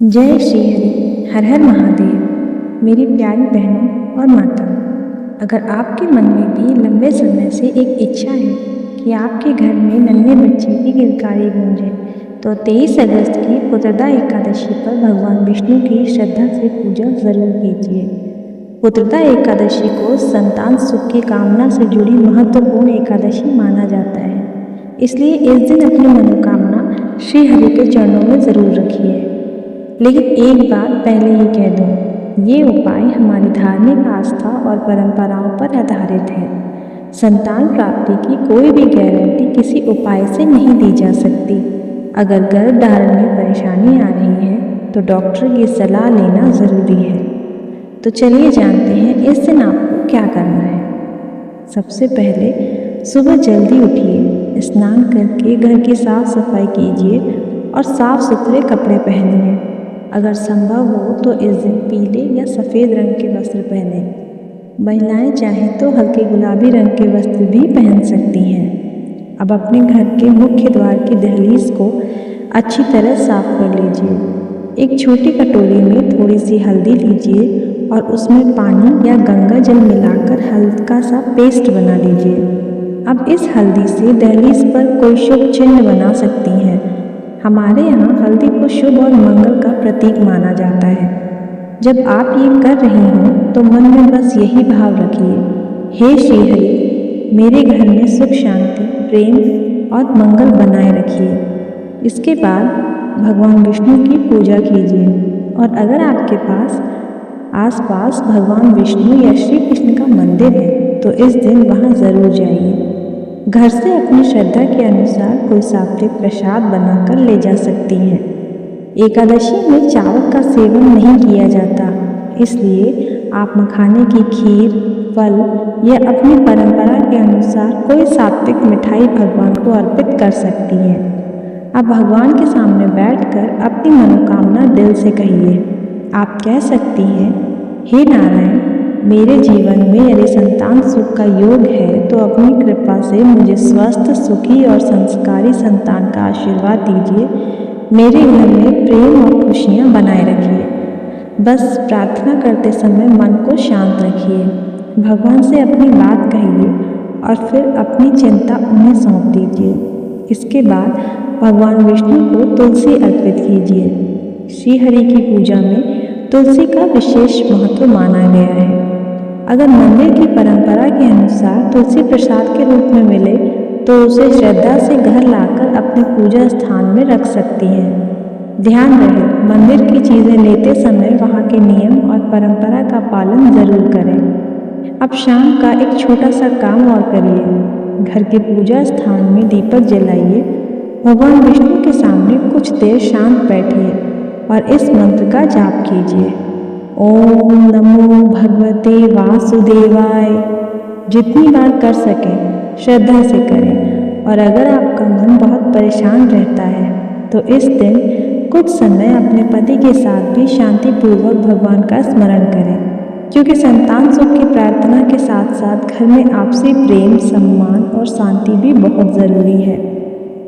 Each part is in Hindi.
जय श्री हरि। हर हर महादेव। मेरी प्यारी बहनों और माता, अगर आपके मन में भी लंबे समय से एक इच्छा है कि आपके घर में नन्हे बच्चे की किलकारी गूंजे, तो 23 अगस्त की पुत्रदा एकादशी पर भगवान विष्णु की श्रद्धा से पूजा जरूर कीजिए। पुत्रदा एकादशी को संतान सुख की कामना से जुड़ी महत्वपूर्ण एकादशी माना जाता है, इसलिए इस दिन अपनी मनोकामना श्री हरि के चरणों में जरूर रखिए। लेकिन एक बात पहले ही कह दूं, ये उपाय हमारी धार्मिक आस्था और परंपराओं पर आधारित है। संतान प्राप्ति की कोई भी गारंटी किसी उपाय से नहीं दी जा सकती। अगर गर्भ धारण में परेशानी आ रही है तो डॉक्टर की सलाह लेना ज़रूरी है। तो चलिए जानते हैं इस दिन आपको क्या करना है। सबसे पहले सुबह जल्दी उठिए, स्नान करके घर की साफ सफाई कीजिए और साफ सुथरे कपड़े पहनिए। अगर संभव हो तो इस दिन पीले या सफ़ेद रंग के वस्त्र पहनें। महिलाएं चाहें तो हल्के गुलाबी रंग के वस्त्र भी पहन सकती हैं। अब अपने घर के मुख्य द्वार की दहलीज को अच्छी तरह साफ कर लीजिए। एक छोटी कटोरी में थोड़ी सी हल्दी लीजिए और उसमें पानी या गंगा जल मिलाकर हल्का सा पेस्ट बना लीजिए। अब इस हल्दी से दहलीज पर कोई शुभ चिन्ह बना सकती हैं। हमारे यहाँ हल्दी को शुभ और मंगल का प्रतीक माना जाता है। जब आप ये कर रही हों तो मन में बस यही भाव रखिए, हे श्री हरि, मेरे घर में सुख शांति प्रेम और मंगल बनाए रखिए। इसके बाद भगवान विष्णु की पूजा कीजिए और अगर आपके पास आसपास भगवान विष्णु या श्री कृष्ण का मंदिर है तो इस दिन वहाँ ज़रूर जाइए। घर से अपनी श्रद्धा के अनुसार कोई सात्विक प्रसाद बनाकर ले जा सकती हैं। एकादशी में चावल का सेवन नहीं किया जाता, इसलिए आप मखाने की खीर, फल या अपनी परंपरा के अनुसार कोई सात्विक मिठाई भगवान को अर्पित कर सकती हैं। आप भगवान के सामने बैठकर अपनी मनोकामना दिल से कहिए। आप कह सकती हैं, हे नारायण, मेरे जीवन में यदि संतान सुख का योग है तो अपनी कृपा से मुझे स्वस्थ, सुखी और संस्कारी संतान का आशीर्वाद दीजिए। मेरे घर में प्रेम और खुशियाँ बनाए रखिए। बस प्रार्थना करते समय मन को शांत रखिए, भगवान से अपनी बात कहिए और फिर अपनी चिंता उन्हें सौंप दीजिए। इसके बाद भगवान विष्णु को तुलसी अर्पित कीजिए। श्री हरि की पूजा में तुलसी का विशेष महत्व माना गया है। अगर मंदिर की परंपरा के अनुसार तुलसी प्रसाद के रूप में मिले तो उसे श्रद्धा से घर लाकर अपने पूजा स्थान में रख सकती हैं। ध्यान रहे, मंदिर की चीज़ें लेते समय वहाँ के नियम और परंपरा का पालन जरूर करें। अब शाम का एक छोटा सा काम और करिए। घर के पूजा स्थान में दीपक जलाइए, भगवान विष्णु के सामने कुछ देर शांत बैठिए और इस मंत्र का जाप कीजिए, ओम नमो भगवते वासुदेवाय। जितनी बार कर सकें श्रद्धा से करें। और अगर आपका मन बहुत परेशान रहता है तो इस दिन कुछ समय अपने पति के साथ भी शांतिपूर्वक भगवान का स्मरण करें, क्योंकि संतान सुख की प्रार्थना के साथ साथ घर में आपसी प्रेम, सम्मान और शांति भी बहुत ज़रूरी है।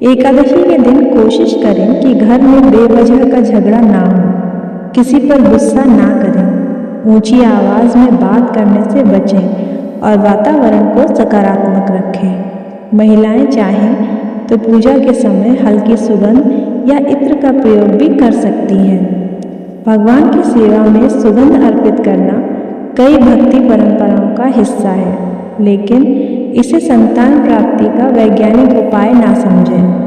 एकादशी के दिन कोशिश करें कि घर में बेवजह का झगड़ा ना हो, किसी पर गुस्सा ना करें, ऊंची आवाज़ में बात करने से बचें और वातावरण को सकारात्मक रखें। महिलाएं चाहें तो पूजा के समय हल्की सुगंध या इत्र का प्रयोग भी कर सकती हैं। भगवान की सेवा में सुगंध अर्पित करना कई भक्ति परंपराओं का हिस्सा है, लेकिन इसे संतान प्राप्ति का वैज्ञानिक उपाय ना समझें।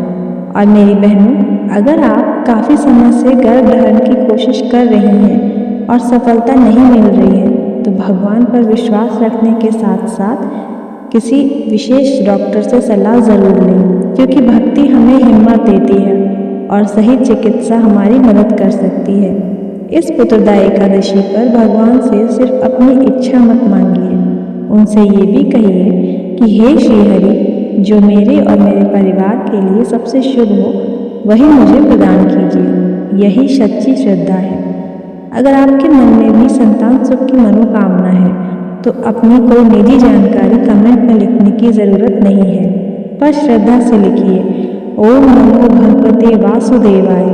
और मेरी बहनों, अगर आप काफ़ी समय से गर्भ धारण की कोशिश कर रही हैं और सफलता नहीं मिल रही है तो भगवान पर विश्वास रखने के साथ साथ किसी विशेष डॉक्टर से सलाह ज़रूर लें, क्योंकि भक्ति हमें हिम्मत देती है और सही चिकित्सा हमारी मदद कर सकती है। इस पुत्रदा एकादशी पर भगवान से सिर्फ अपनी इच्छा मत मांगिए, उनसे ये भी कहिए कि हे श्री हरि, जो मेरे और मेरे परिवार के लिए सबसे शुभ हो वही मुझे प्रदान कीजिए। यही सच्ची श्रद्धा है। अगर आपके मन में भी संतान सुख की मनोकामना है तो अपनी कोई निजी जानकारी कमेंट में लिखने की ज़रूरत नहीं है, बस श्रद्धा से लिखिए, ओम नमो भगवते वासुदेवाय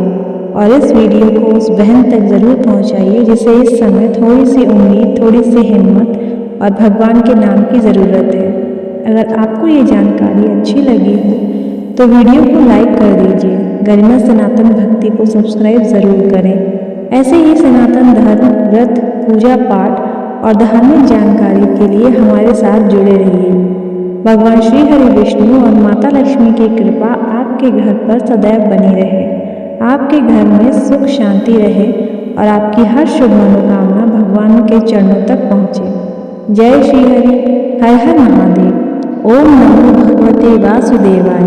और इस वीडियो को उस बहन तक ज़रूर पहुंचाइए जिसे इस समय थोड़ी सी उम्मीद, थोड़ी सी हिम्मत और भगवान के नाम की ज़रूरत है। अगर आपको ये जानकारी अच्छी लगी हो तो वीडियो को लाइक कर दीजिए। गरिमा सनातन भक्ति को सब्सक्राइब ज़रूर करें। ऐसे ही सनातन धर्म, व्रत, पूजा पाठ और धार्मिक जानकारी के लिए हमारे साथ जुड़े रहिए। भगवान श्री हरि विष्णु और माता लक्ष्मी की कृपा आपके घर पर सदैव बनी रहे, आपके घर में सुख शांति रहे और आपकी हर शुभ मनोकामना भगवान के चरणों तक पहुँचे। जय श्री हरि, हर हर महादेव। ओम नमो भगवते वासुदेवाय।